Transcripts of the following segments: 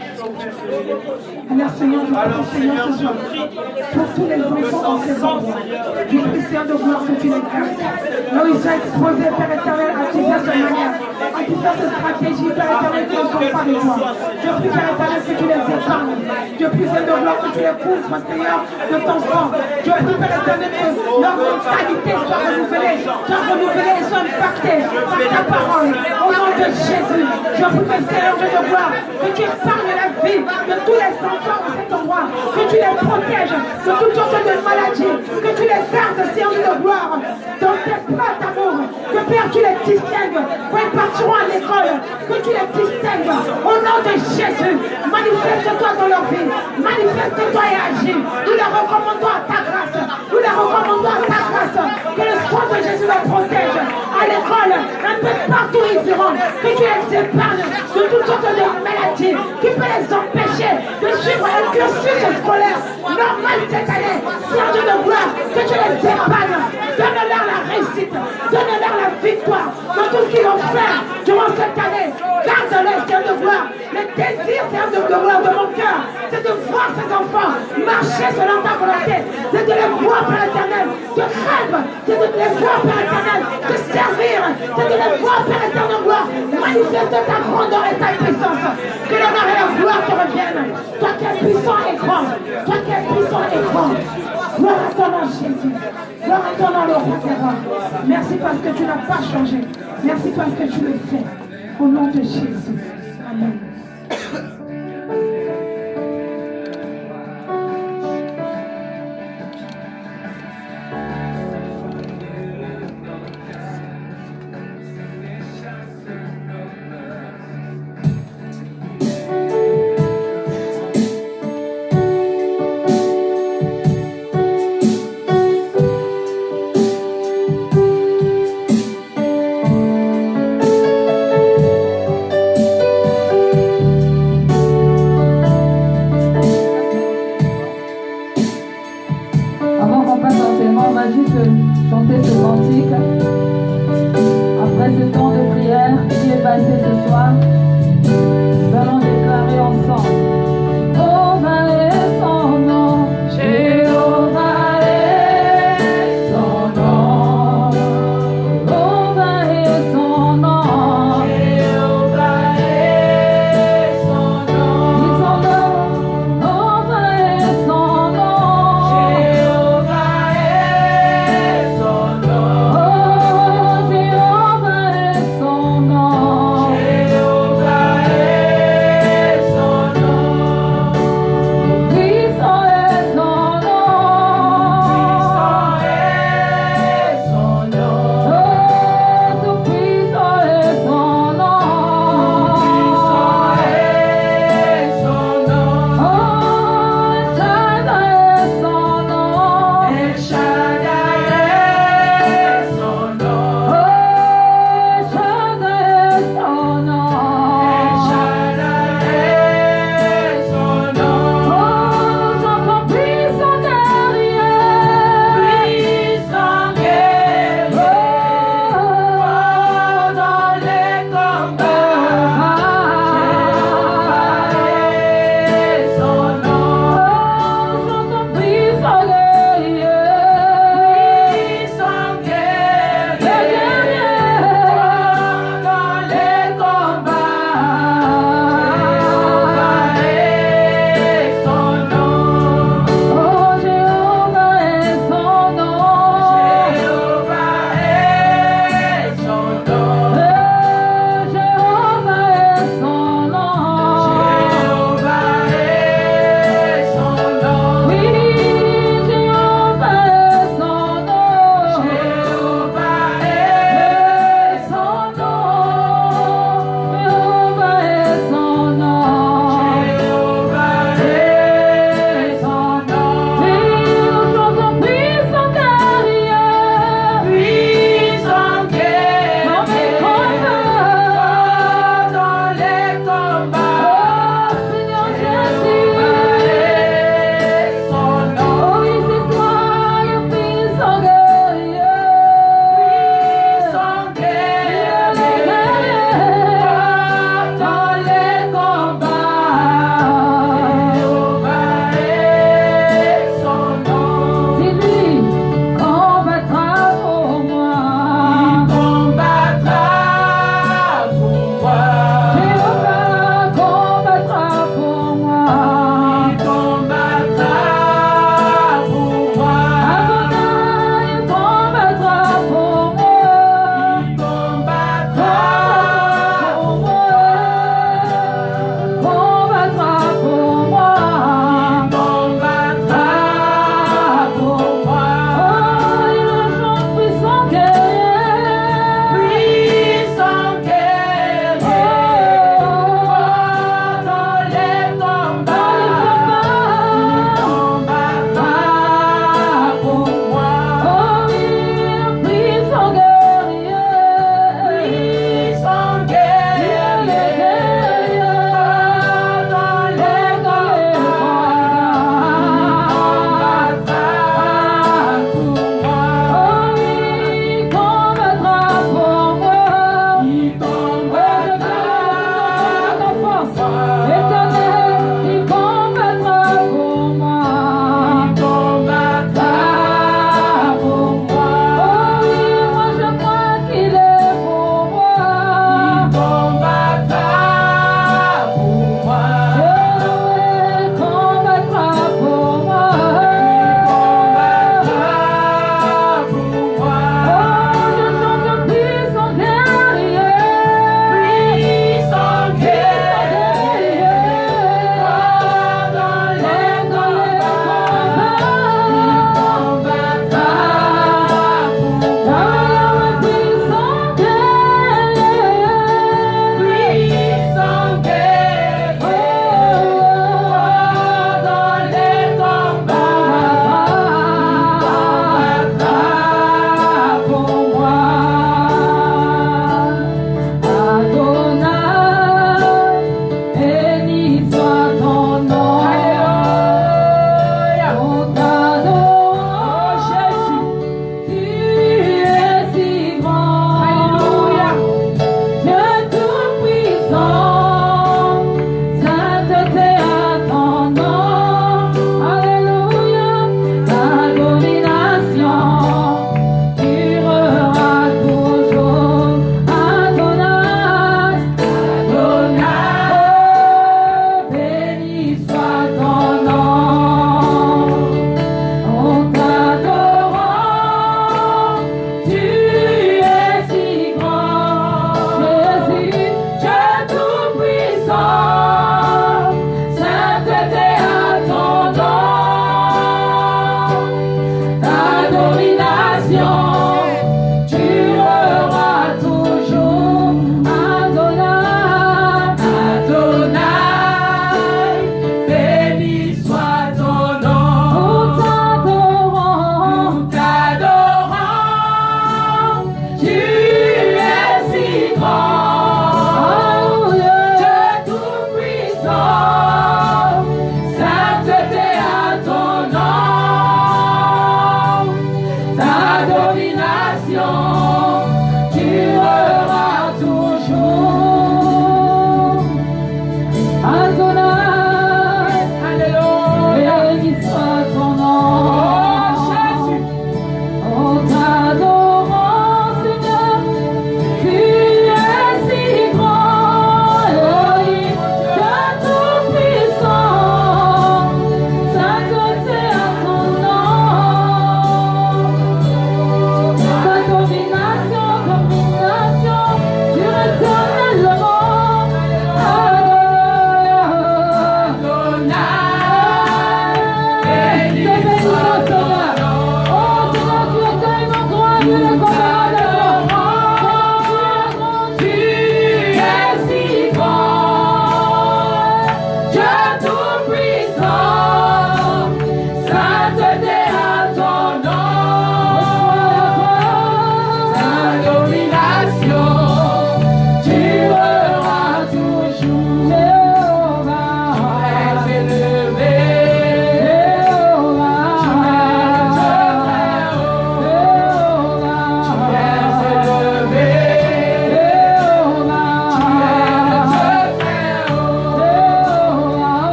Alors Seigneur, je prie pour tous les enfants en ces endroits. Je prie Seigneur de gloire que tu les gardes. Là où ils sont exposés, Père éternel, à diverses manières, à diverses stratégies, Père éternel, qui ne sont pas de toi. Je prie Père éternel que tu les épargnes. Je prie Seigneur de gloire que tu les couvres, Seigneur, de ton sang. Je prie Père éternel que leur mentalité soit renouvelée, et soit impactée par ta parole. Au nom de Jésus, je prie Seigneur de gloire que tu épargnes la vie de tous les enfants de cet endroit, que tu les protèges de toutes sortes de maladies, que tu les gardes, Seigneur de gloire, dans tes plans d'amour, que Père tu les distingues, quand ils partiront à l'école, que tu les distingues, au nom de Jésus, manifeste-toi dans leur vie, manifeste-toi et agis, nous les recommandons à ta grâce, nous les recommandons à ta grâce, que le sang de Jésus les protège, à l'école, un peu partout ils iront, que tu les épargnes de toutes sortes de maladies, qui peut les empêcher de suivre un cursus scolaire normal cette année. Seigneur Dieu de gloire, que tu les épargnes, donne-leur la réussite, donne-leur la victoire dans tout ce qu'ils vont faire durant cette année. Garde-les, Seigneur de gloire. Le désir, Seigneur de gloire, de mon cœur, c'est de voir ces enfants marcher selon ta volonté, c'est de les voir, Père éternel, de rêve, c'est de les voir, Père éternel, de servir, c'est de les voir, Père éternel de gloire, manifeste ta grandeur et ta puissance, que l'honneur et la gloire te reviennent, toi qui es puissant et grand, toi qui es puissant et grand. Gloire à ton nom, Jésus, gloire à ton nom, le roi des rois. Merci parce que tu n'as pas changé, merci parce que tu le fais, au nom de Jésus, amen.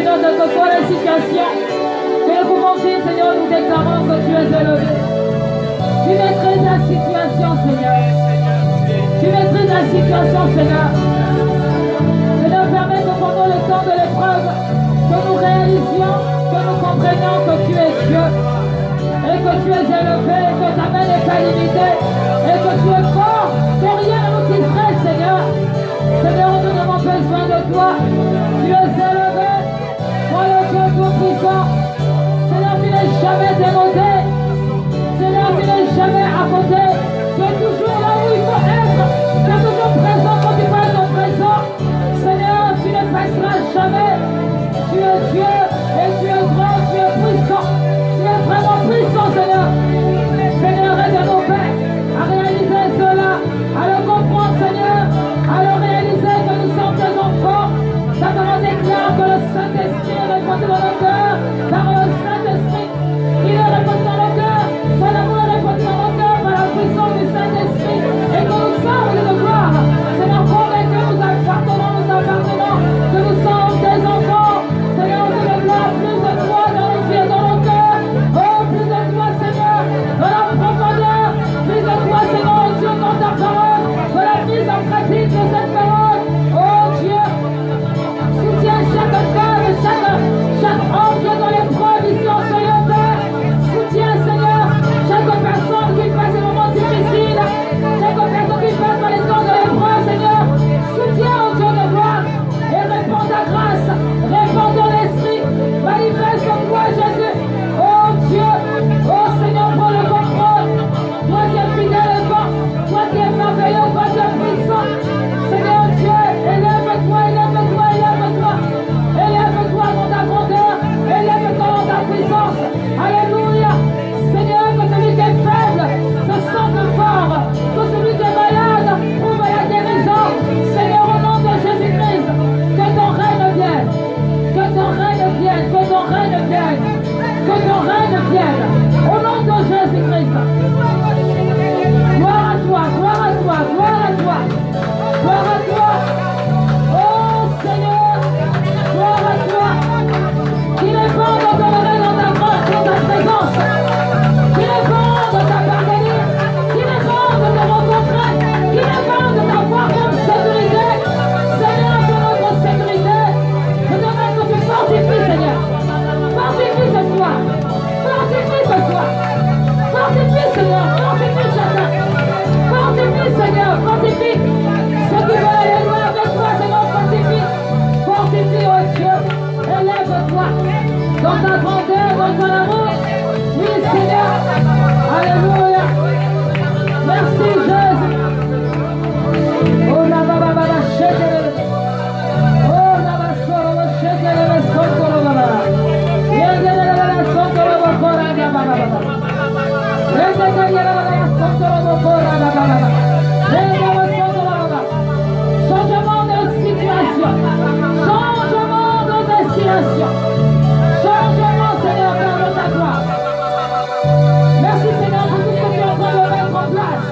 Seigneur, quelle que soit la situation que nous pouvons vivre, Seigneur, nous déclarons que tu es élevé. Tu maîtrises la situation, Seigneur. Tu maîtrises la situation, Seigneur. Seigneur, permets que pendant le temps de l'épreuve, que nous réalisions, que nous comprenions que tu es Dieu, et que tu es élevé, que ta main n'est pas limitée, et que tu es fort, que rien ne nous distrait, Seigneur. Seigneur, nous n'avons besoin de toi. Tu es élevé, toi le Dieu tout-puissant. Seigneur, tu n'es jamais démodé. Seigneur, tu n'es jamais à côté. Tu es toujours là où il faut être. Tu es toujours présent quand tu vas être présent. Seigneur, tu ne passeras jamais. Tu es Dieu et tu es grand, tu es puissant. Tu es vraiment puissant, Seigneur. Seigneur, aide nos pères à réaliser cela, à le comprendre, Seigneur, à le réaliser que nous sommes des enfants. Ta parole déclare que le Saint-Esprit est répandu dans nos cœurs, par le Saint-Esprit. Il est répandu dans nos cœurs, ton amour est répandu dans nos cœurs par la puissance du Saint-Esprit. Et que nous sommes de gloire. Seigneur, convaincu, nous appartenons, que nous sommes des enfants. Seigneur, on te gloire, plus de toi dans nos vies et dans nos cœurs. Oh, plus de toi, Seigneur, dans la profondeur. Plus de toi, Seigneur, Dieu, dans ta parole. De la mise en pratique de cette parole. Oh, Dieu, soutiens chaque femme, chaque homme, Dieu, dans l'épreuve ici en Seigneur, Père. Soutiens, Seigneur, chaque personne qui passe des moments difficiles. Chaque personne qui passe par les temps de l'épreuve, Seigneur. Soutiens, oh Dieu de gloire. Et répands ta grâce. Répands ton esprit. Manifeste en toi, Jésus. Oh Dieu. Oh Seigneur, prends le contrôle. Toi qui es fidèle et bon. Toi qui es merveilleux. Toi qui es puissant. Seigneur Dieu, élève-toi, élève-toi, élève-toi. Élève-toi dans ta grandeur. Élève-toi dans ta puissance. Alléluia. Seigneur, que celui qui est faible se sente fort. Que celui qui est malade trouve la guérison. Seigneur, au nom de Jésus-Christ, que ton règne vienne. Que ton règne vienne. Que ton règne vienne. Que ton règne vienne. Au nom de Jésus-Christ. Gloire à toi, gloire à toi, gloire à toi. Gloire à toi. Oh Seigneur, gloire à toi. Qu'il est bon de t'honorer dans ta grâce, dans ta présence. Qu'il est bon de t'appartenir. Qu'il est bon de te rencontrer. Qu'il est bon de t'avoir comme sécurité. Seigneur, pour notre sécurité, je demande que tu fortifies, Seigneur. Fortifie ce soir. Fortifie ce soir. Fortifie, Seigneur. Fortifie chacun. Fortifie, Seigneur. Fortifie. Ceux qui veulent aller loin avec toi, Seigneur, fortifie. Fortifie, oh Dieu. Élève-toi dans ta grandeur, dans ton amour. Oui, Seigneur. Alléluia. Merci, Jésus. Oh, la baba, baba, shekele. Oh, la basoro, shekele, sokoro, baba. Yendele, baba, sokoro, bokora, baba, baba. Yendele, baba, sokoro, bokora, baba, baba. Yendele, sokoro, baba. Changement de situation. Changement de destination. Changement, Seigneur, dans ta gloire. Merci, Seigneur, pour tout ce que tu es en train de mettre en place.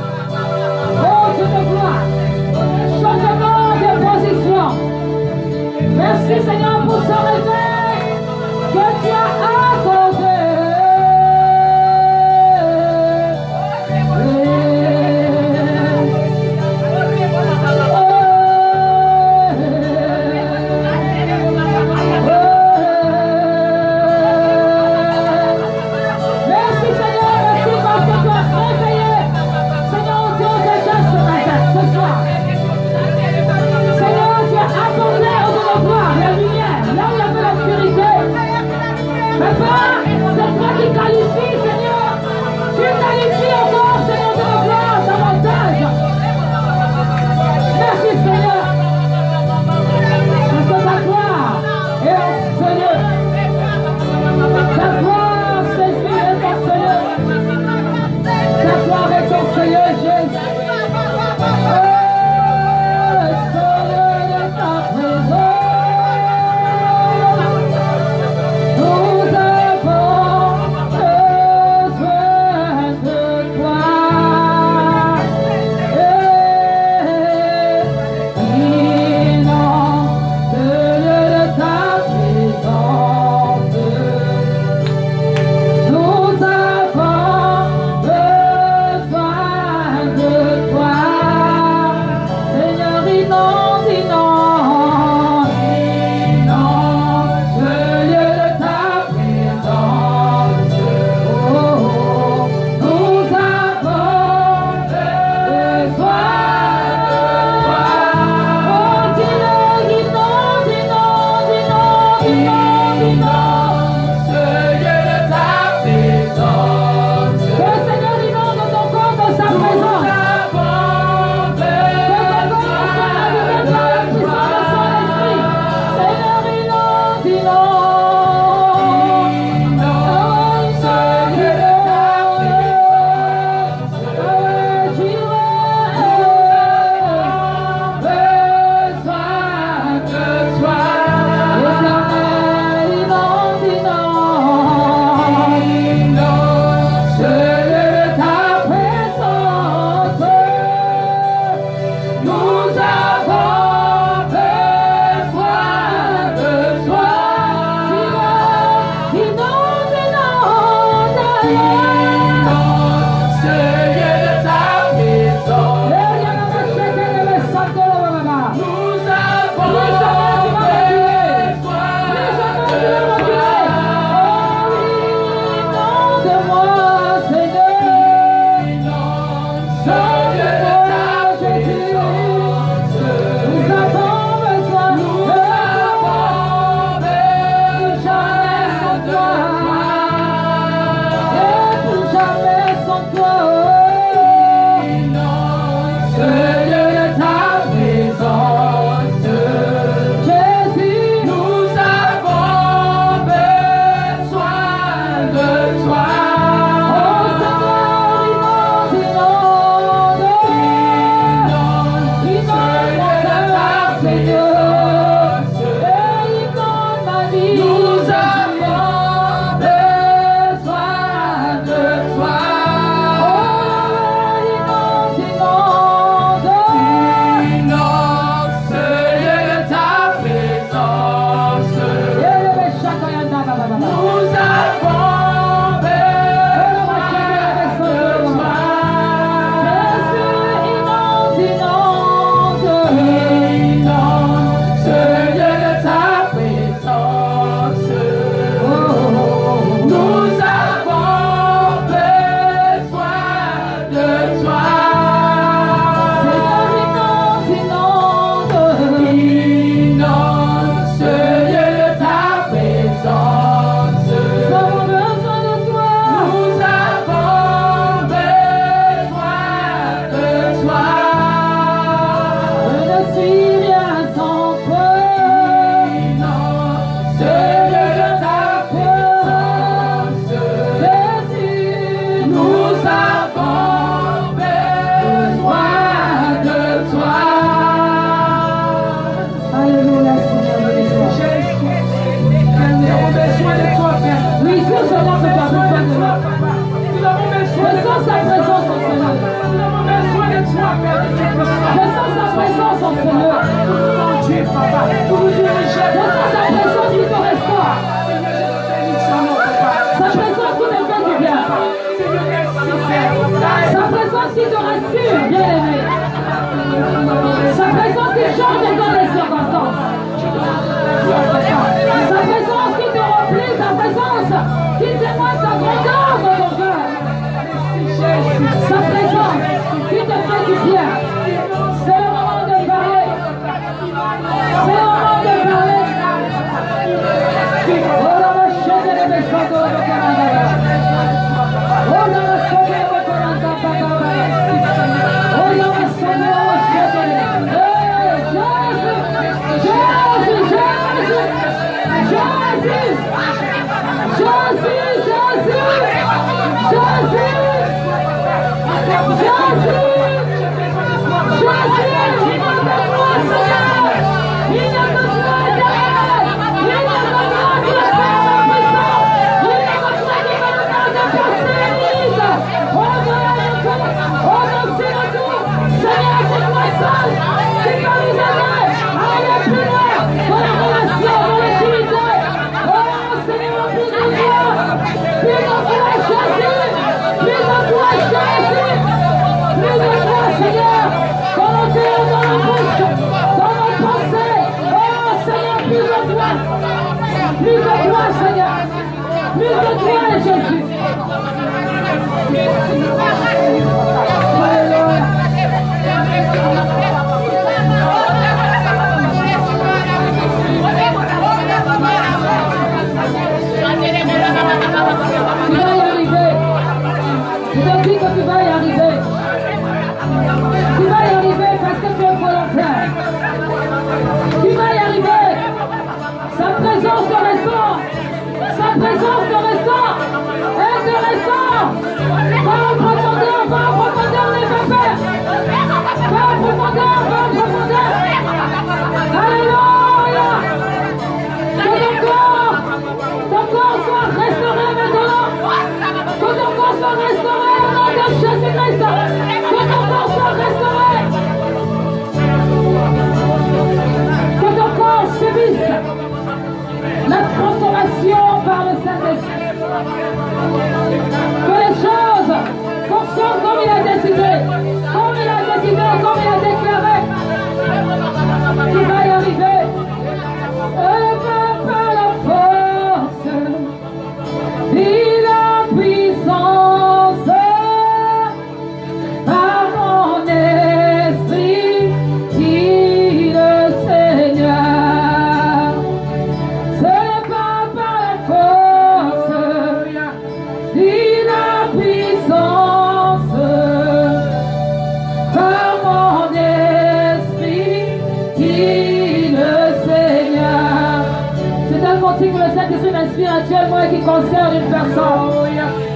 Actuellement et qui concerne une personne.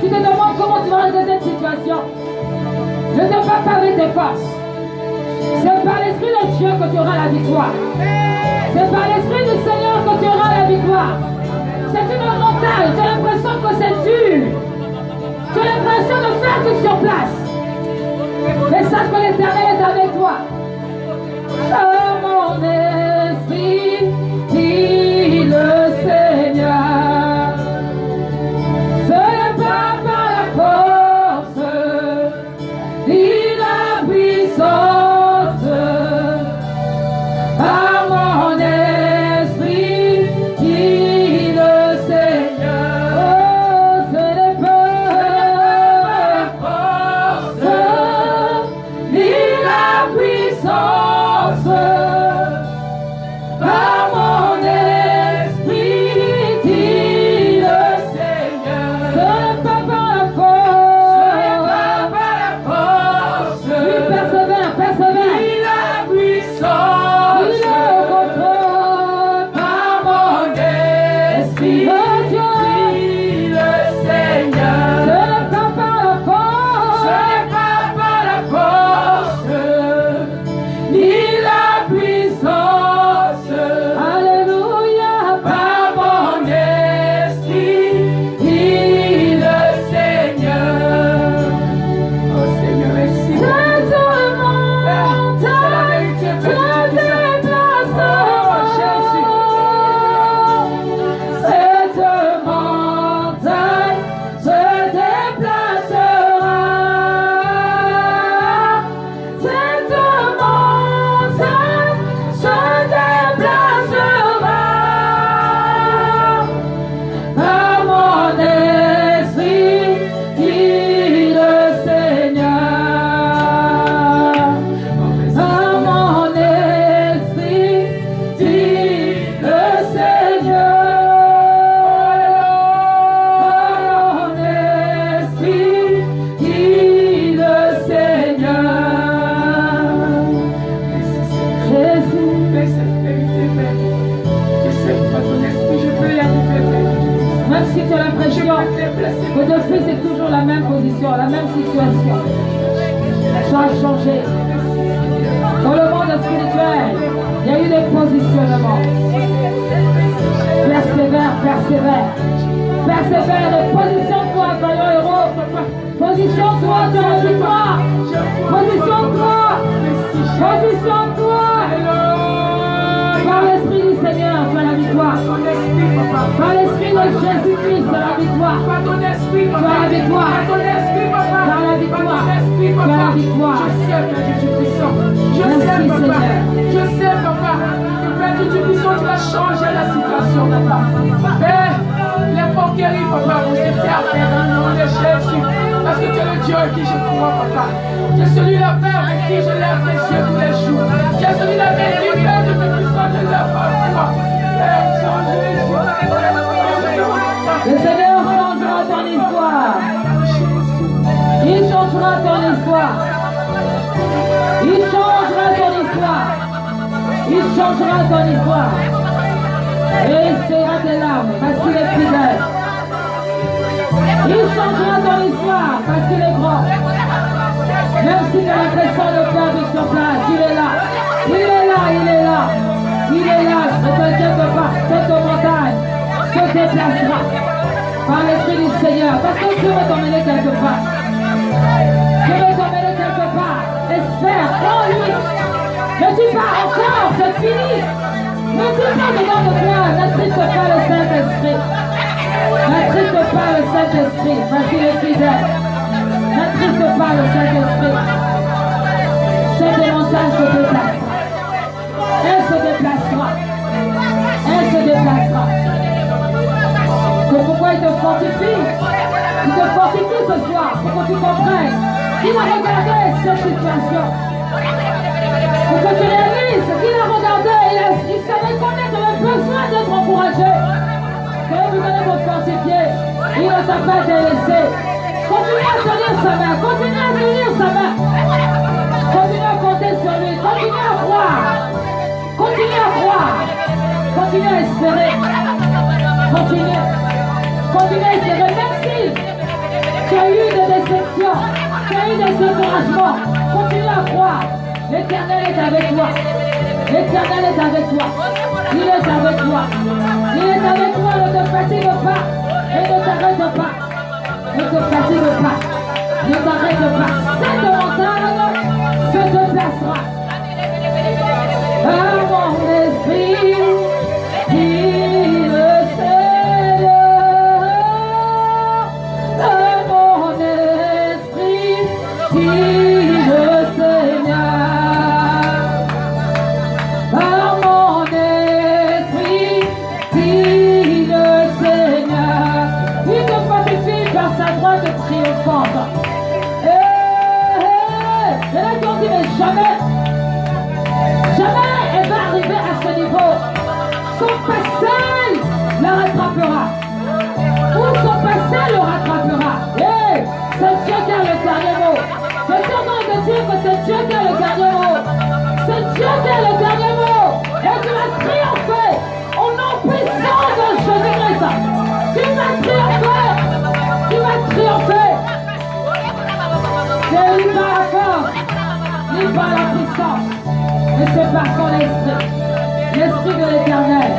Tu te demandes comment tu vas régler cette situation. Je ne te parle pas avec tes forces. C'est par l'Esprit de Dieu que tu auras la victoire. C'est par l'Esprit du Seigneur que tu auras la victoire. C'est une montagne. Tu as l'impression que c'est dur. Tu as l'impression de faire tout sur place. Mais sache que l'Éternel est avec toi. Oh mon esprit, dit le Seigneur. Ce n'est pas par la force, ni la puissance, par mon esprit, dit le Seigneur. Oh, ce n'est pas la force, ni la puissance, par mon esprit, dit le Seigneur. Ce n'est pas par la force, oui, persévère, persévère. Ni la puissance, ni le contrôle, par mon esprit, dit le Seigneur. Ce n'est pas par la force, ni la puissance. Alléluia, par mon esprit, dit le Seigneur. Oh Seigneur, merci. C'est tout le monde, C'est la vérité, Père Dieu Tout-Puissant. Oh, Jésus. c'est si tu as l'impression que depuis c'est toujours la même position, la même situation, ça a changé. Dans le monde spirituel, il y a eu des positionnements. Persévère, persévère. Persévère et positionne-toi, vaillant héros. Positionne-toi dans la victoire. Positionne-toi. Positionne-toi. Par l'Esprit du Seigneur, tu as la victoire. Par l'Esprit de Jésus-Christ, tu as la victoire. Tu as la victoire. Tu as la victoire. Tu as la victoire. Je sais, papa. Je sais, papa. Que Père que Dieu puissant, tu vas changer la situation, papa. Père, les porqueries, papa, vous étiez à faire dans le nom de Jésus. Parce que tu es le Dieu à qui je crois, papa. Tu es celui-là, Père, avec qui je lève les yeux tous les jours. Tu es celui-là, avec qui, Père, de Dieu puissant, je lève ma foi. Père, change les jours. Le Seigneur changera ton histoire. Il changera ton histoire. Il changera ton histoire. Il changera ton histoire. Et il sera tes larmes parce qu'il est fidèle. Il changera ton histoire parce qu'il est grand. Même si tu as l'impression de perdre sur place, il est là. Il est là, il est là. Il est là, ne t'inquiète pas. Cette montagne se déplacera par l'Esprit du Seigneur. Parce que Dieu va t'emmener quelque part. Dieu va t'emmener quelque part. Espère en lui. Ne dis pas encore, c'est fini. Ne dis pas dedans de toi, n'attriste pas le Saint-Esprit. N'attriste pas le Saint-Esprit, parce qu'il est fidèle. N'attriste pas le Saint-Esprit. Cette montagne se déplacera. Elle se déplacera. Elle se déplacera. C'est pourquoi il te fortifie. Il te fortifie ce soir, pour que tu comprennes. Il a regardé cette situation. Pour que tu réalises qu'il a regardé, il savait combien tu avais besoin d'être encouragé. Que vous allez vous fortifier. Il ne t'a pas délaissé. Continue à tenir sa main. Continue à tenir sa main. Continue à compter sur lui. Continue à croire. Continue à croire. Continue à espérer. Continue. Continue à espérer. Même si tu as eu des déceptions, tu as eu des découragements, continue à croire. L'Éternel est avec toi. L'Éternel est avec toi. Il est avec toi. Il est avec toi. Ne te fatigue pas. Et ne t'arrête pas. Ne te fatigue pas. Ne t'arrête pas. Cette montagne se déplacera. Par mon esprit, dit le Seigneur. Par mon esprit, dit le Seigneur. Par mon esprit, dit le Seigneur. Il te fortifie par sa droite triomphante. Et là, tu dis, mais jamais elle va arriver à ce niveau. Son passage la rattrapera. Ou son passage le rattrapera. C'est Dieu qui a le dernier mot. Je suis en train de dire que c'est Dieu qui a le dernier mot. C'est Dieu qui a le dernier mot. Et tu vas triompher au nom puissant de Jésus-Christ. Tu vas triompher. Tu vas triompher. C'est lui par la force, ni par la puissance. Mais c'est par son esprit. L'esprit de l'Éternel.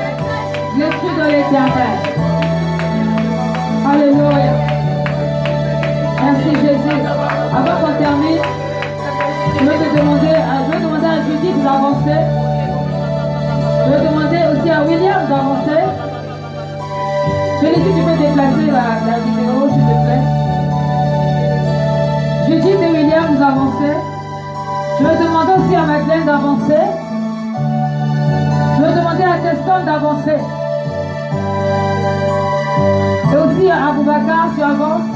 L'esprit de l'Éternel. Alléluia. Merci Jésus. Avant qu'on termine, je vais demander à Judith d'avancer. Je vais demander aussi à William d'avancer. Félicie, tu peux déplacer la vidéo, s'il te plaît. Judith et William, vous avancez. Je vais demander aussi à Madeleine d'avancer. Je vais demander à Teston d'avancer. Et aussi à Aboubacar, tu avances.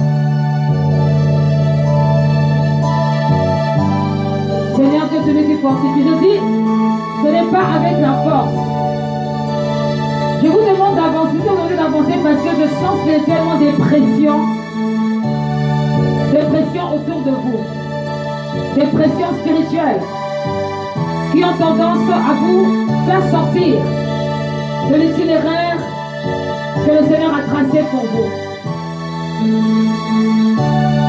Seigneur, que celui qui fortifie. Je dis, ce n'est pas avec la force. Je vous demande d'avancer, parce que je sens spirituellement des pressions autour de vous. Des pressions spirituelles qui ont tendance à vous faire sortir de l'itinéraire que le Seigneur a tracé pour vous.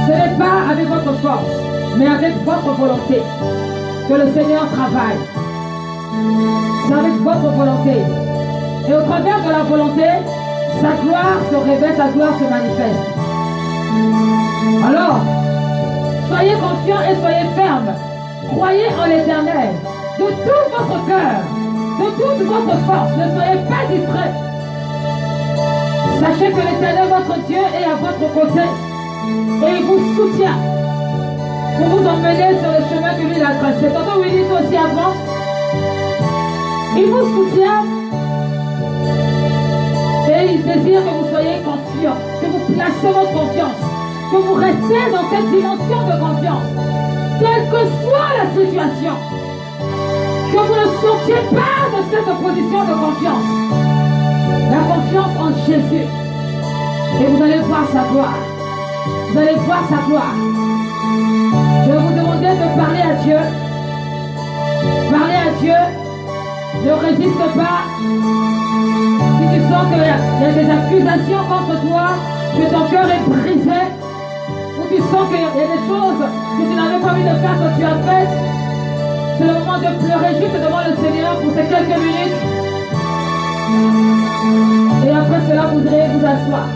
Ce n'est pas avec votre force, mais avec votre volonté que le Seigneur travaille. C'est avec votre volonté. Et au travers de la volonté, sa gloire se révèle, sa gloire se manifeste. Alors, soyez confiants et soyez fermes. Croyez en l'Éternel de tout votre cœur, de toute votre force. Ne soyez pas distraits. Sachez que l'Éternel, votre Dieu, est à votre côté et il vous soutient pour vous emmener sur le chemin que lui a tracé. Tantôt, il dit aussi avance. Il vous soutient et il désire que vous soyez confiants, que vous placez votre confiance, que vous restez dans cette dimension de confiance, quelle que soit la situation, que vous ne sortiez pas de cette position de confiance. La confiance en Jésus. Et vous allez voir sa gloire. Vous allez voir sa gloire. Je vais vous demander de parler à Dieu. Parlez à Dieu. Ne résiste pas. Si tu sens qu'il y a des accusations contre toi, que ton cœur est brisé, ou tu sens qu'il y a des choses que tu n'avais pas envie de faire que tu as faites, c'est le moment de pleurer juste devant le Seigneur pour ces quelques minutes. Et après cela, vous irez vous asseoir.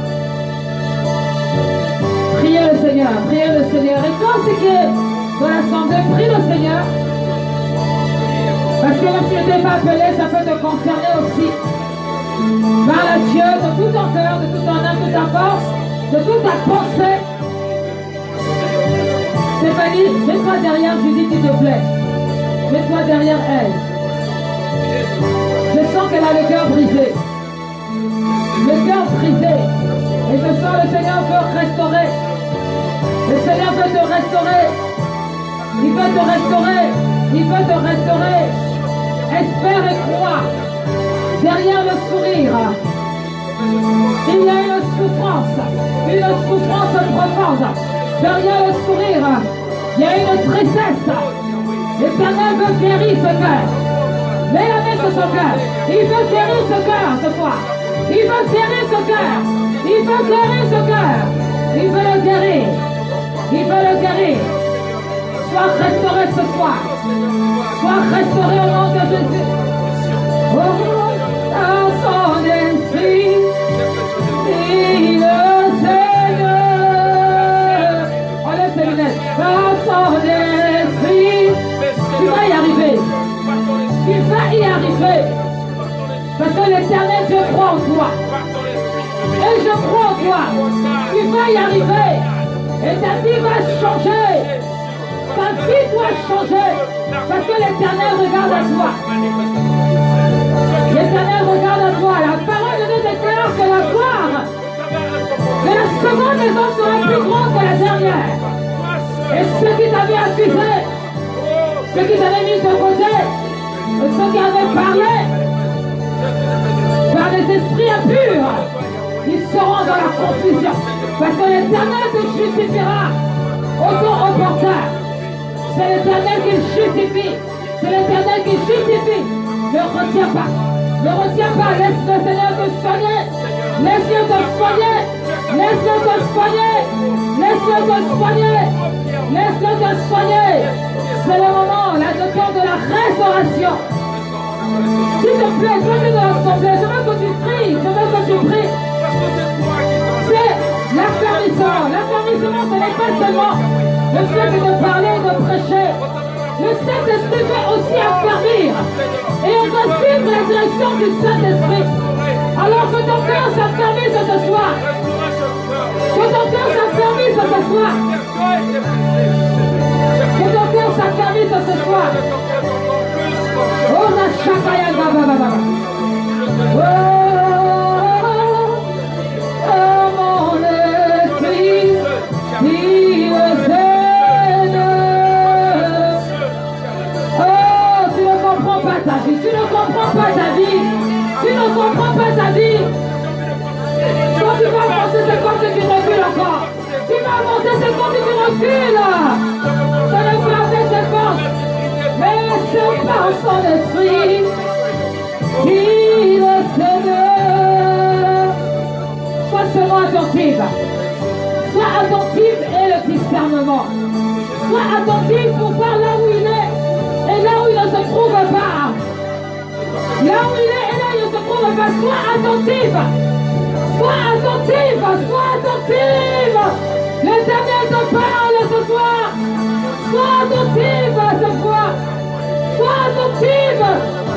Priez le Seigneur, priez le Seigneur. Et quand c'est qui est dans l'assemblée, prie le Seigneur. Parce que même si tu n'étais pas appelé, ça peut te concerner aussi. Parle à Dieu de tout ton cœur, de toute ton âme, de ta force, de toute ta pensée. Stéphanie, mets-toi derrière Judith, s'il te plaît. Mets-toi derrière elle. Je sens qu'elle a le cœur brisé. Le cœur brisé. Et ce soir, le Seigneur veut restaurer. Le Seigneur veut te restaurer. Il veut te restaurer. Il veut te restaurer. Espère et crois. Derrière le sourire, il y a une souffrance profonde. Derrière le sourire, il y a une tristesse. L'Éternel veut guérir ce cœur. Mets la main sur son cœur. Il veut guérir ce cœur ce soir. Il veut guérir ce cœur. Il veut guérir ce cœur. Il veut le guérir. Il veut le guérir. Sois restauré ce soir. Sois restauré au nom de Jésus. Oh, dans son esprit, dit le Seigneur. Enlève ses lunettes. Dans son esprit, tu vas y arriver. Tu vas y arriver. Parce que l'Éternel, je crois en toi. Et je crois en toi. Tu vas y arriver. Et ta vie va changer. Ta vie doit changer. Parce que l'Éternel regarde à toi. L'Éternel regarde à toi. La parole de Dieu déclare que la gloire de la seconde maison sera plus grande que la dernière. Et ceux qui t'avaient accusé, ceux qui t'avaient mis de côté, et ceux qui avaient parlé par des esprits impurs, ils seront dans la confusion. Parce que l'Éternel te justifiera au temps opportun. C'est l'Éternel qui justifie. C'est l'Éternel qui justifie. Ne retiens pas. Ne retiens pas. Laisse le Seigneur te soigner. Laisse-le te soigner. Laisse-le te soigner. Laisse-le te soigner. Laisse-le te soigner. C'est le moment, là, le temps de la restauration. S'il te plaît, toi qui es dans l'assemblée, je veux que tu pries. Je veux que tu pries. C'est l'affermissement. L'affermissement, ce n'est pas seulement le fait de parler, de prêcher. Le Saint-Esprit veut aussi affermir. Et on doit suivre la direction du Saint-Esprit. Alors que ton cœur s'affermisse ce soir. Que ton cœur s'affermisse ce soir. Que ton cœur s'affermisse ce soir. Oh, la chakaya baba baba. Oh, mon esprit, dit le Seigneur. Oh, tu ne comprends pas ta vie. Tu ne comprends pas ta vie. Tu ne comprends pas ta vie. Quand tu vas avancer, c'est comme si tu recules encore. Tu vas avancer, c'est comme si tu recules. Ça ne fait avec tes forces. Mais c'est par son esprit. Dit le Seigneur. seulement attentive. Sois attentive et le discernement. Sois attentive pour voir là où il est et là où il ne se trouve pas. Là où il est et là où il ne se trouve pas. Sois attentive. Sois attentive. Sois attentive. L'Éternel te parle ce soir. Sois attentive à ce soir. Sois attentive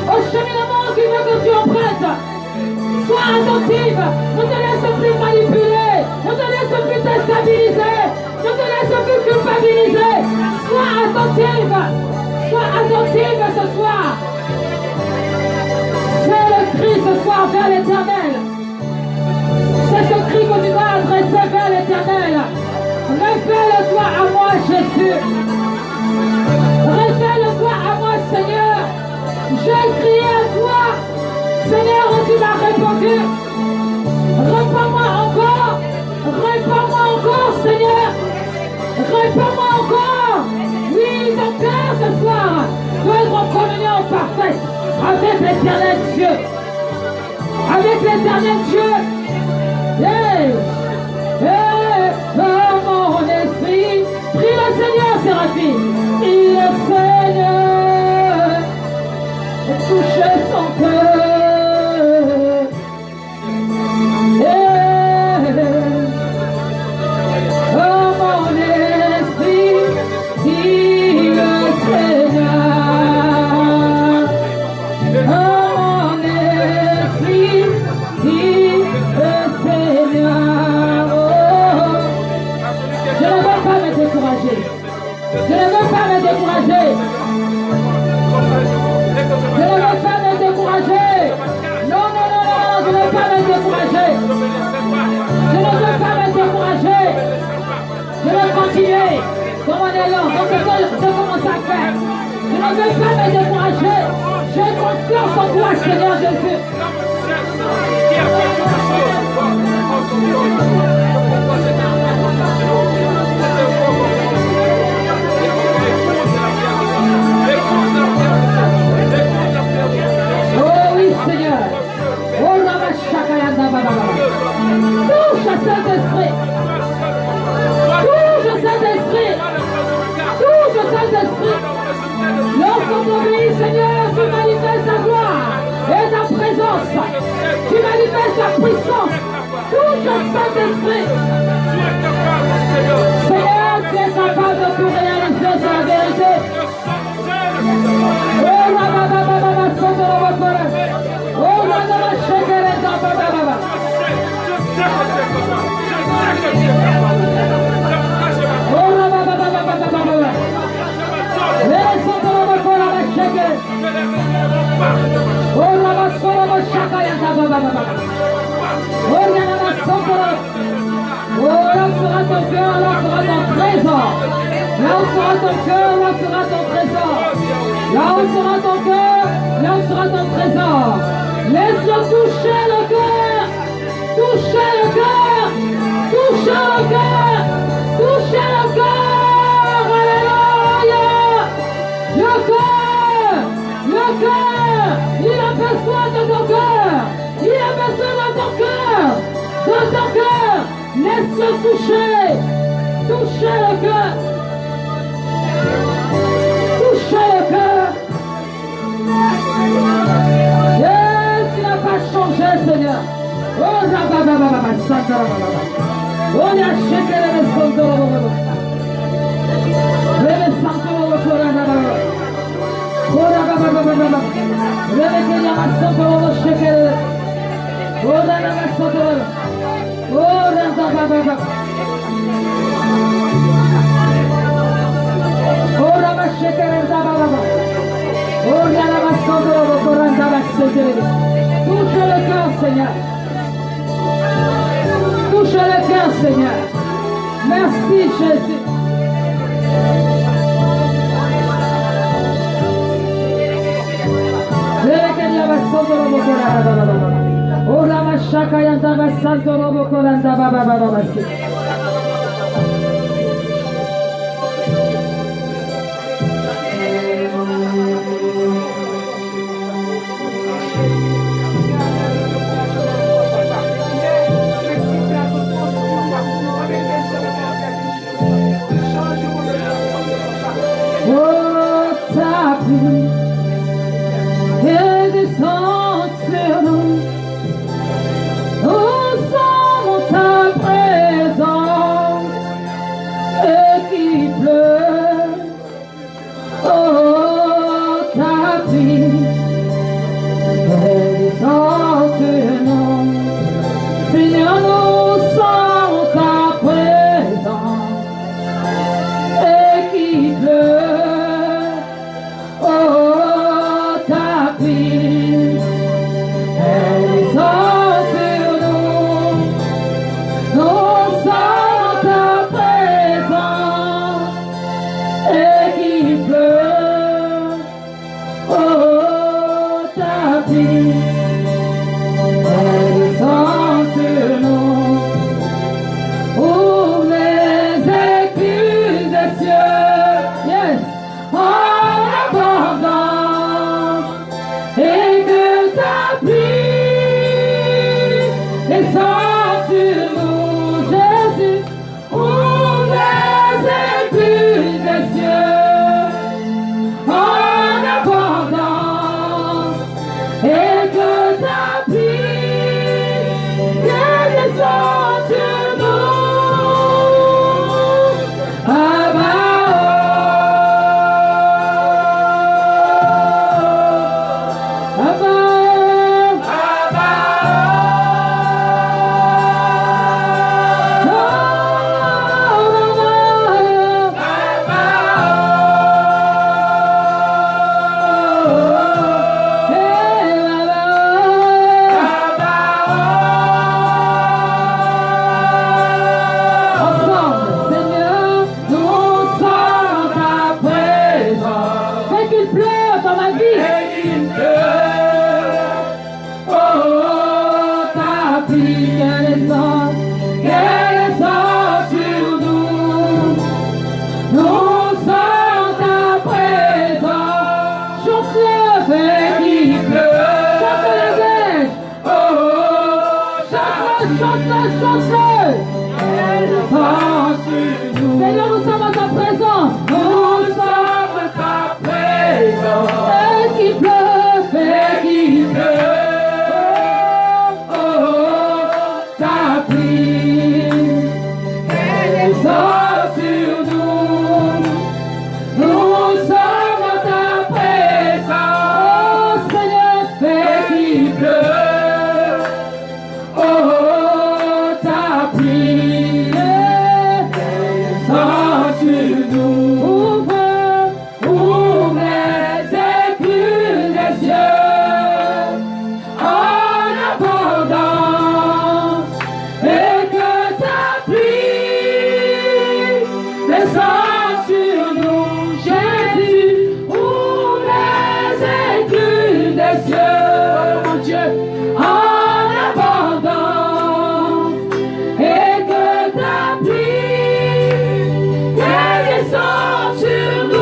au cheminement qu'il veut que tu empruntes. Sois attentive. Ne te laisse plus manipuler. Ne te laisse plus déstabiliser. Ne te laisse plus culpabiliser. Sois attentive. Sois attentive ce soir. C'est le cri ce soir vers l'Éternel. C'est ce cri que tu dois adresser vers l'Éternel. Révèle-toi à moi, Jésus. Révèle-toi à moi, Seigneur. J'ai crié à toi. Seigneur, tu m'as répondu. Réponds-moi encore. Réponds-moi encore, Seigneur. Réponds-moi encore. Oui, ton cœur ce soir doit être en communion parfaite avec l'Éternel Dieu. Avec l'Éternel Dieu. Hey. Hey. Oh, mon esprit. Prie le Seigneur, Séraphine. Prie le Seigneur. Touchez son cœur. Oh mon esprit, dis le Seigneur. Oh mon esprit, dis le Seigneur. Oh. Je ne veux pas me décourager. Je ne veux pas me décourager. Je ne veux pas me décourager. Non, non, non, non, je ne veux pas me décourager. Je ne veux pas me décourager. Je veux continuer comme on est là, comme je commence à faire. Je ne veux pas me décourager. J'ai confiance en toi, Seigneur Jésus. Oh oui, Seigneur. Oh, Ramachakayanda Baba. Touche à Saint-Esprit. Touche à Saint-Esprit. Touche à Saint-Esprit. Lorsqu'on t'obéit, Seigneur, tu manifestes ta gloire et ta présence. Tu manifestes ta puissance. Touche à Saint-Esprit. Seigneur, tu es capable de tout réaliser sur la vérité. Oh, Ramababa, Sotorobotora. Oh, Ramabashakayanda Baba. Oh, Ramababa. Oh, là sera ton cœur, là sera ton trésor. Là où sera ton cœur, là sera ton trésor. Là où sera ton cœur, là où sera ton trésor. Laisse-le toucher le cœur. Toucher le cœur. Toucher le cœur. Toucher le cœur. Alléluia. Le cœur. Le cœur. Il a besoin de ton cœur. Il a besoin de ton cœur. De ton cœur. Laisse-le toucher. Toucher le cœur. Toucher le cœur. Tu n'as pas changé, Seigneur. Oh, Rabababa, Santa Rababa. Oh, la Shekere, le Santo Rababa. Le Santo Rababa. Oh, Rabababa. Le Kenya Santo Rababa, Shekere. Oh, Rababa, Santo Rababa. Oh, Rabababa. Oh, Rababa, Shekere, Rababa. Oh, Rababa, Santo Rababa, Shekere. Touche le cœur, Seigneur. Touche le cœur, Seigneur. Merci, Jésus. Oh, Ramashakayanta Basanto Robo Koranda Baba Baba. entre. Seigneur, nous sommes en ta présence. Nous sommes en ta présence. Et qu'il pleut, Et qu'il pleut. Oh, ta pluie. Elle descend sur nous. Nous sommes en ta présence. oh Seigneur, Et qu'il pleut. Oh, ta pluie. Descend sur nous. Ouvre les écluses des cieux en abondance et que ta pluie descende sur nous. Jésus, ouvre les écluses des cieux, oh mon Dieu, en abondance et que ta pluie descende sur nous.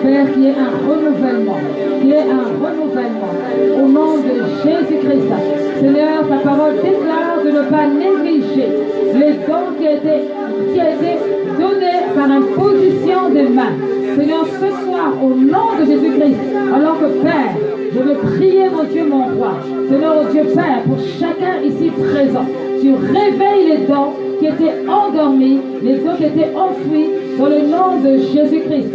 Père, qu'il y ait un renouvellement, au nom de Jésus-Christ. Seigneur, ta parole déclare de ne pas négliger les dons qui a été donnés par imposition des mains. Seigneur, ce soir, au nom de Jésus-Christ, alors que Père, je veux prier, mon Dieu, mon roi. Seigneur, oh Dieu Père, pour chacun ici présent, tu réveilles les dons qui étaient endormis, les dons qui étaient enfouis, dans le nom de Jésus-Christ.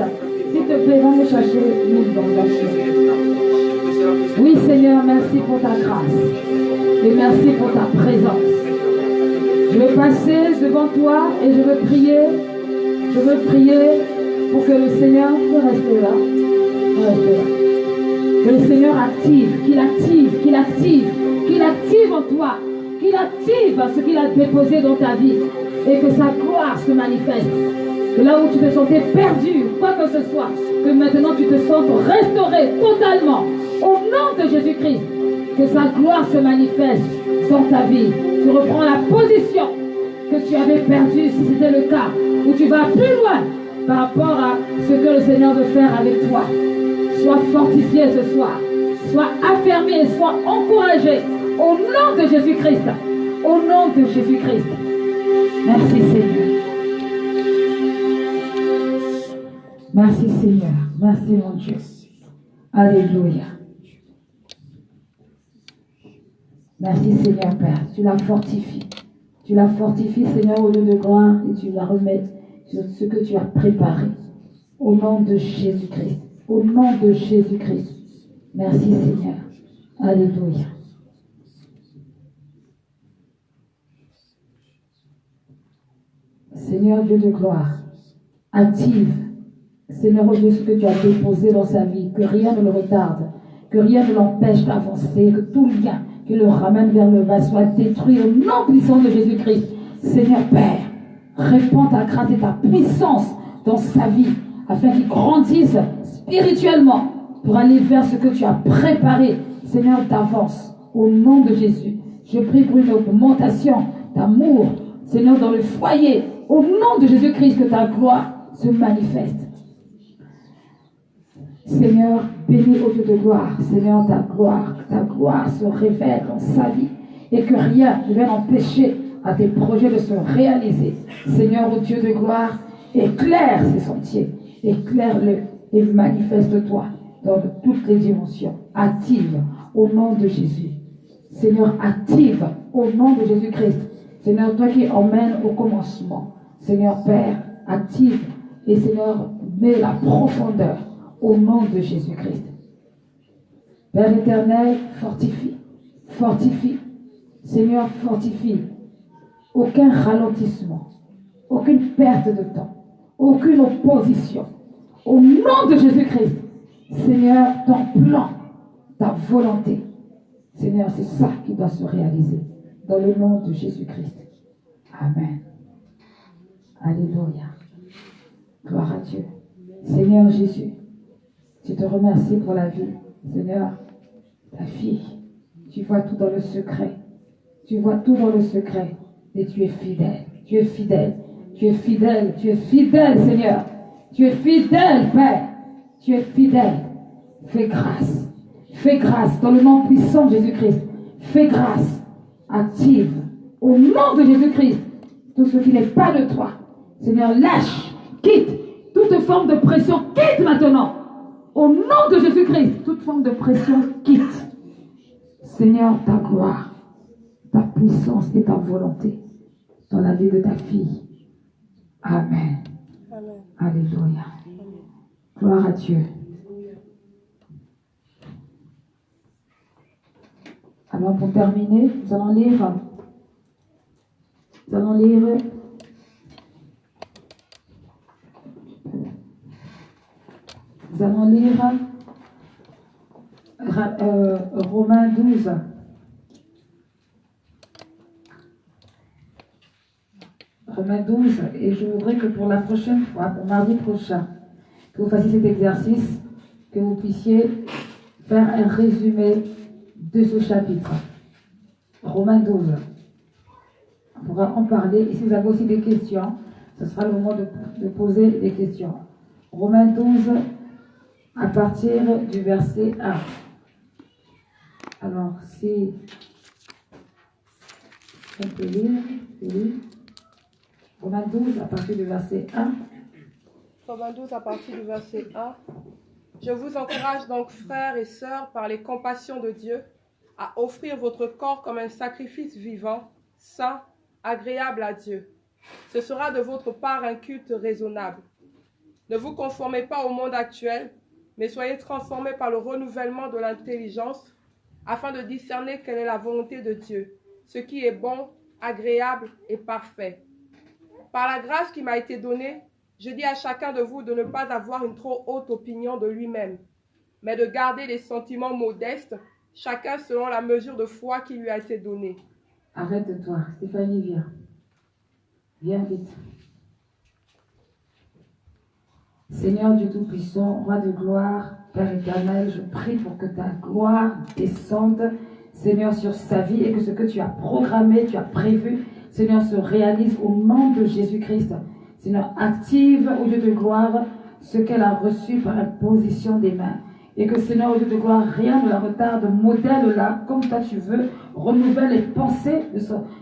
S'il te plaît, va me chercher une bonne. Oui, Seigneur, merci pour ta grâce. Et merci pour ta présence. Je veux passer devant toi et je veux prier. Je veux prier pour que le Seigneur reste là. Que le Seigneur active, qu'il active en toi, qu'il active ce qu'il a déposé dans ta vie et que sa gloire se manifeste. Que là où tu te sentais perdu, quoi que ce soit, que maintenant tu te sentes restauré totalement au nom de Jésus-Christ. Que sa gloire se manifeste dans ta vie. Tu reprends la position que tu avais perdue si c'était le cas, où tu vas plus loin par rapport à ce que le Seigneur veut faire avec toi. Sois fortifié ce soir. Sois affermé, sois encouragé au nom de Jésus-Christ. Au nom de Jésus-Christ. Merci Seigneur. Merci Seigneur. Merci mon Dieu. Alléluia. Merci Seigneur Père. Tu la fortifies. Tu la fortifies Seigneur au lieu de gloire et tu la remets sur ce que tu as préparé. Au nom de Jésus-Christ. Au nom de Jésus-Christ. Merci Seigneur. Alléluia. Seigneur Dieu de gloire, active, Seigneur Dieu, ce que tu as déposé dans sa vie, que rien ne le retarde, que rien ne l'empêche d'avancer, que tout lien qui le ramène vers le bas soit détruit au nom puissant de Jésus-Christ. Seigneur Père, répands ta grâce et ta puissance dans sa vie, afin qu'il grandisse spirituellement pour aller vers ce que tu as préparé, Seigneur, d'avance, au nom de Jésus. Je prie pour une augmentation d'amour, Seigneur, dans le foyer, au nom de Jésus-Christ, que ta gloire se manifeste. Seigneur, bénis au Dieu de gloire, Seigneur, ta gloire se révèle dans sa vie et que rien ne vienne empêcher à tes projets de se réaliser. Seigneur, au Dieu de gloire, éclaire ses sentiers, éclaire-le et manifeste-toi dans toutes les dimensions. Active au nom de Jésus. Seigneur, active au nom de Jésus-Christ. Seigneur, toi qui emmènes au commencement. Seigneur Père, active et Seigneur, mets la profondeur au nom de Jésus-Christ. Père éternel, fortifie, fortifie. Seigneur, fortifie. Aucun ralentissement, aucune perte de temps, aucune opposition. Au nom de Jésus-Christ, Seigneur, ton plan, ta volonté. Seigneur, c'est ça qui doit se réaliser. Dans le nom de Jésus-Christ. Amen. Alléluia. Gloire à Dieu. Seigneur Jésus, je te remercie pour la vie. Seigneur, ta fille, tu vois tout dans le secret. Tu vois tout dans le secret. Et tu es fidèle. Tu es fidèle. Tu es fidèle. Tu es fidèle, Seigneur. Tu es fidèle, Père. Tu es fidèle. Fais grâce. Fais grâce dans le nom puissant de Jésus-Christ. Fais grâce. Active au nom de Jésus-Christ tout ce qui n'est pas de toi. Seigneur, lâche, quitte toute forme de pression. Quitte maintenant. Au nom de Jésus-Christ, toute forme de pression, quitte. Seigneur, ta gloire, ta puissance et ta volonté dans la vie de ta fille. Amen. Amen. Alléluia. Gloire à Dieu. Alors pour terminer, nous allons lire Romains 12. Romains 12, et je voudrais que pour la prochaine fois, pour mardi prochain, que vous fassiez cet exercice, que vous puissiez faire un résumé de ce chapitre. Romains 12. On pourra en parler, et si vous avez aussi des questions, ce sera le moment de poser des questions. Romains 12, à partir du verset 1. Alors, si on peut lire, Romains 12, à partir du verset 1. Romains 12, à partir du verset 1. Je vous encourage donc, frères et sœurs, par les compassions de Dieu, à offrir votre corps comme un sacrifice vivant, saint, agréable à Dieu. Ce sera de votre part un culte raisonnable. Ne vous conformez pas au monde actuel, mais soyez transformés par le renouvellement de l'intelligence, afin de discerner quelle est la volonté de Dieu, ce qui est bon, agréable et parfait. Par la grâce qui m'a été donnée, je dis à chacun de vous de ne pas avoir une trop haute opinion de lui-même, mais de garder des sentiments modestes, chacun selon la mesure de foi qui lui a été donnée. Arrête-toi. Stéphanie, viens. Viens vite. Seigneur Dieu Tout-Puissant, Roi de gloire, Père éternel, je prie pour que ta gloire descende, Seigneur, sur sa vie et que ce que tu as programmé, tu as prévu, Seigneur, se réalise au nom de Jésus-Christ. Seigneur, active au Dieu de gloire ce qu'elle a reçu par imposition des mains. Et que, Seigneur, au Dieu de gloire, rien ne la retarde, modèle-la comme toi tu veux, renouvelle les pensées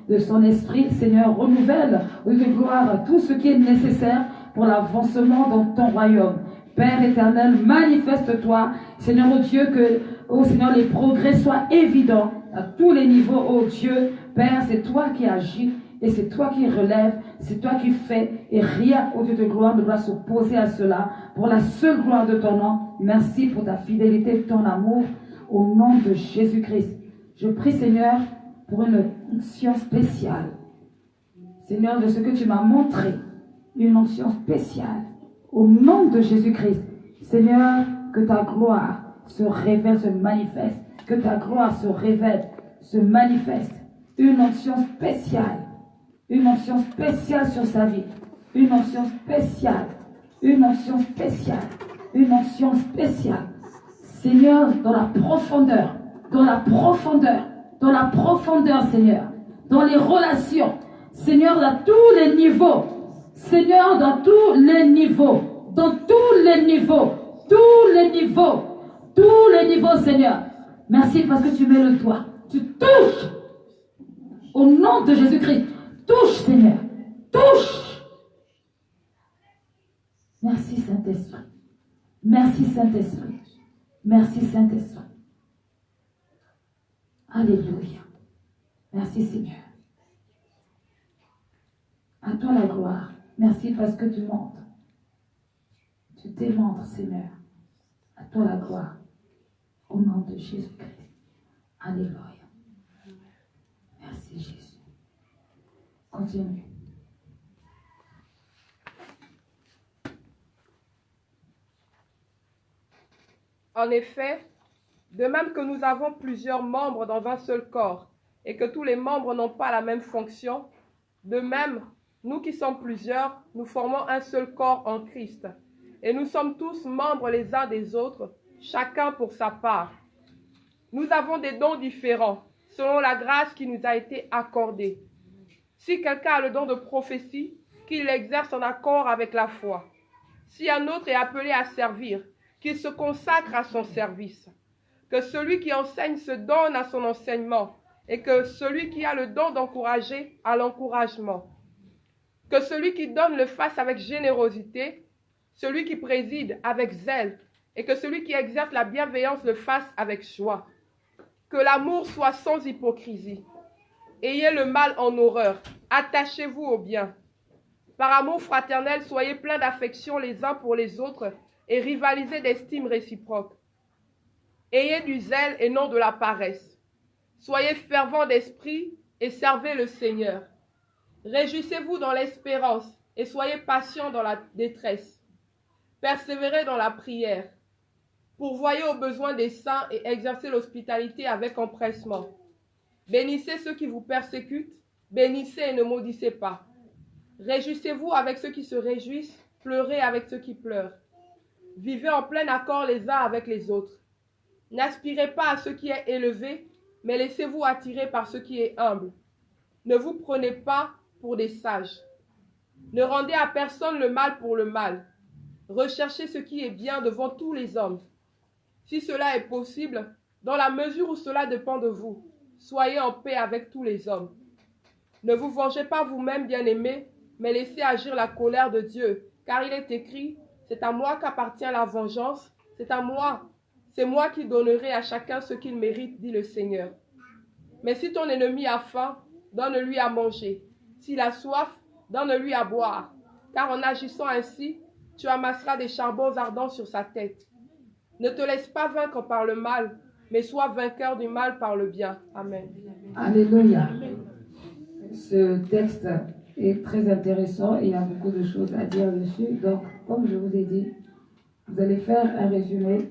de son esprit, Seigneur, renouvelle, au Dieu de gloire, tout ce qui est nécessaire pour l'avancement dans ton royaume. Père éternel, manifeste-toi, Seigneur, oh Dieu, que, oh Seigneur, les progrès soient évidents à tous les niveaux, oh Dieu. Père, c'est toi qui agis et c'est toi qui relèves, c'est toi qui fais et rien, oh Dieu de gloire, ne doit s'opposer à cela. Pour la seule gloire de ton nom, merci pour ta fidélité et ton amour au nom de Jésus-Christ. Je prie, Seigneur, pour une onction spéciale. Seigneur, de ce que tu m'as montré, une onction spéciale. Au nom de Jésus-Christ, Seigneur, que ta gloire se révèle, se manifeste. Que ta gloire se révèle, se manifeste. Une onction spéciale. Une onction spéciale sur sa vie. Une onction spéciale. Une onction spéciale. Une onction spéciale. Seigneur, dans la profondeur. Dans la profondeur. Dans la profondeur, Seigneur. Dans les relations. Seigneur, dans tous les niveaux. Seigneur, dans tous les niveaux, dans tous les niveaux, tous les niveaux, tous les niveaux, Seigneur. Merci parce que tu mets le doigt, tu touches. Au nom de Jésus-Christ, touche, Seigneur, touche. Merci, Saint-Esprit. Merci, Saint-Esprit. Merci, Saint-Esprit. Alléluia. Merci, Seigneur. À toi la gloire. Merci parce que tu montres. Tu démontres, Seigneur. À toi la gloire. Au nom de Jésus-Christ. Alléluia. Merci Jésus. Continue. En effet, de même que nous avons plusieurs membres dans un seul corps, et que tous les membres n'ont pas la même fonction, de même, nous qui sommes plusieurs, nous formons un seul corps en Christ. Et nous sommes tous membres les uns des autres, chacun pour sa part. Nous avons des dons différents, selon la grâce qui nous a été accordée. Si quelqu'un a le don de prophétie, qu'il l'exerce en accord avec la foi. Si un autre est appelé à servir, qu'il se consacre à son service. Que celui qui enseigne se donne à son enseignement, et que celui qui a le don d'encourager à l'encouragement. Que celui qui donne le fasse avec générosité, celui qui préside avec zèle, et que celui qui exerce la bienveillance le fasse avec joie. Que l'amour soit sans hypocrisie. Ayez le mal en horreur, attachez-vous au bien. Par amour fraternel, soyez pleins d'affection les uns pour les autres, et rivalisez d'estime réciproque. Ayez du zèle et non de la paresse. Soyez fervents d'esprit et servez le Seigneur. Réjouissez-vous dans l'espérance et soyez patients dans la détresse. Persévérez dans la prière. Pourvoyez aux besoins des saints et exercez l'hospitalité avec empressement. Bénissez ceux qui vous persécutent, bénissez et ne maudissez pas. Réjouissez-vous avec ceux qui se réjouissent, pleurez avec ceux qui pleurent. Vivez en plein accord les uns avec les autres. N'aspirez pas à ce qui est élevé, mais laissez-vous attirer par ce qui est humble. Ne vous prenez pas pour des sages. Ne rendez à personne le mal pour le mal. Recherchez ce qui est bien devant tous les hommes. Si cela est possible, dans la mesure où cela dépend de vous, soyez en paix avec tous les hommes. Ne vous vengez pas vous-même, bien-aimés, mais laissez agir la colère de Dieu, car il est écrit, c'est à moi qu'appartient la vengeance, c'est moi qui donnerai à chacun ce qu'il mérite, dit le Seigneur. Mais si ton ennemi a faim, donne-lui à manger. S'il a soif, donne-lui à boire. Car en agissant ainsi, tu amasseras des charbons ardents sur sa tête. Ne te laisse pas vaincre par le mal, mais sois vainqueur du mal par le bien. Amen. Alléluia. Ce texte est très intéressant et il y a beaucoup de choses à dire dessus. Donc, comme je vous ai dit, vous allez faire un résumé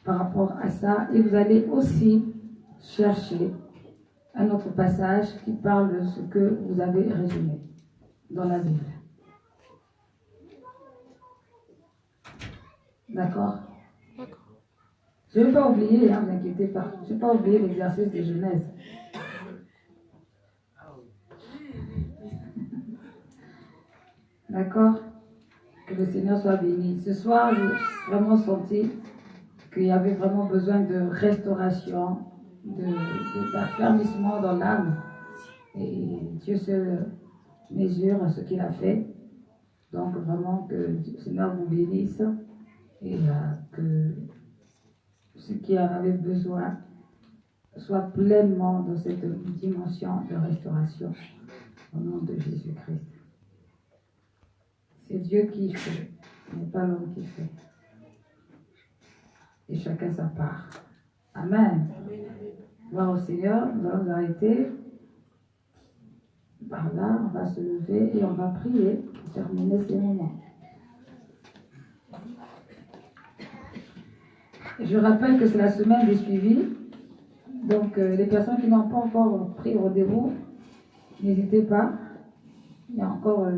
par rapport à ça et vous allez aussi chercher un autre passage qui parle de ce que vous avez résumé dans la Bible. D'accord? Je ne vais pas oublier, ne vous inquiétez pas. Je ne vais pas oublier l'exercice de Genèse. D'accord? Que le Seigneur soit béni. Ce soir, j'ai vraiment senti qu'il y avait vraiment besoin de restauration, d'affermissement dans l'âme. Et Dieu se mesure à ce qu'il a fait. Donc vraiment que le Seigneur vous bénisse et que ce qui en avait besoin soit pleinement dans cette dimension de restauration au nom de Jésus-Christ. C'est Dieu qui fait, ce n'est pas l'homme qui fait. Et chacun sa part. Amen. Gloire au Seigneur, nous allons nous arrêter. Par là, on va se lever et on va prier pour terminer ces moments. Je rappelle que c'est la semaine des suivis. Donc, les personnes qui n'ont pas encore pris rendez-vous, n'hésitez pas. Il y a encore...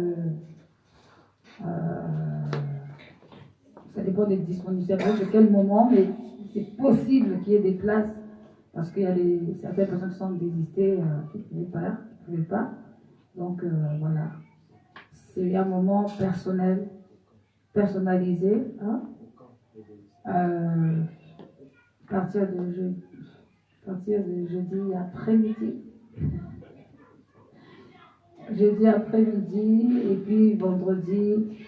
ça dépend des disponibilités, de quel moment, mais c'est possible qu'il y ait des places parce qu'il y a certaines personnes qui sont désistées, qui ne pouvaient pas. Donc, voilà. C'est un moment personnel, personnalisé. Hein? À partir de jeudi après-midi. Jeudi après-midi et puis vendredi.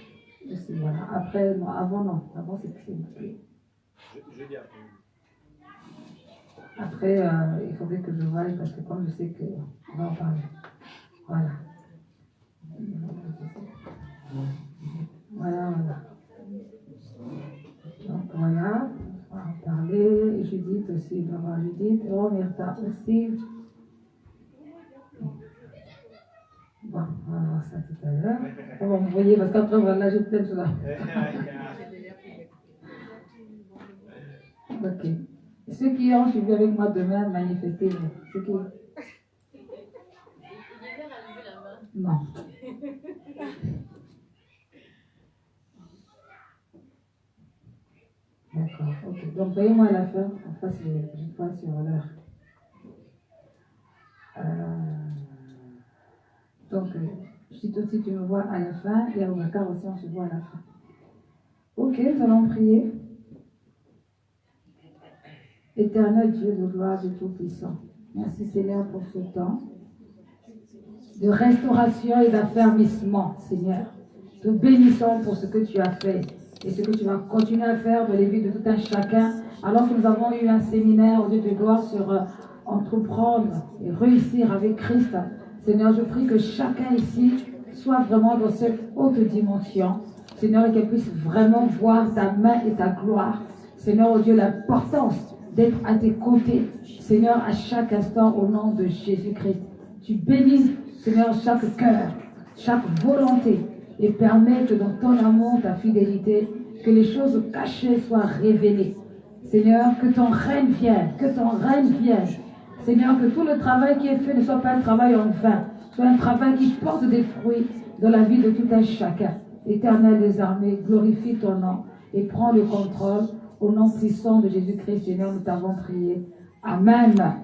Voilà. Après, non, avant c'est marqué. Jeudi après-midi. Après, il faudrait que je voie parce que comme je sais qu'on va en parler. Voilà. Voilà. Donc voilà, on va en parler. Judith aussi, on va voir Judith. Oh, Myrta aussi. Bon, on va voir ça tout à l'heure. On va m'envoyer parce qu'après, voilà, j'ai plein de choses. Ok. Ceux qui ont suivi avec moi demain, manifestez-vous. Ceux qui... Non. D'accord, ok. Donc, voyez-moi à la fin, on fasse les points sur l'heure. Donc, si toi aussi tu me vois à la fin, et Aboubacar aussi on se voit à la fin. Ok, nous allons prier. Éternel Dieu de gloire, de Tout-Puissant, merci Seigneur pour ce temps de restauration et d'affermissement, Seigneur. Nous bénissons pour ce que tu as fait et ce que tu vas continuer à faire dans les vies de tout un chacun, alors que nous avons eu un séminaire au Dieu de gloire sur entreprendre et réussir avec Christ. Seigneur, je prie que chacun ici soit vraiment dans cette haute dimension. Seigneur, et qu'elle puisse vraiment voir ta main et ta gloire. Seigneur, oh Dieu, l'importance d'être à tes côtés. Seigneur, à chaque instant, au nom de Jésus-Christ. Tu bénis, Seigneur, chaque cœur, chaque volonté, et permets que dans ton amour, ta fidélité, que les choses cachées soient révélées. Seigneur, que ton règne vienne, que ton règne vienne. Seigneur, que tout le travail qui est fait ne soit pas un travail en vain, soit un travail qui porte des fruits dans la vie de tout un chacun. Éternel des armées, glorifie ton nom et prends le contrôle. Au nom puissant de Jésus-Christ, Seigneur, nous t'avons prié. Amen. Amen.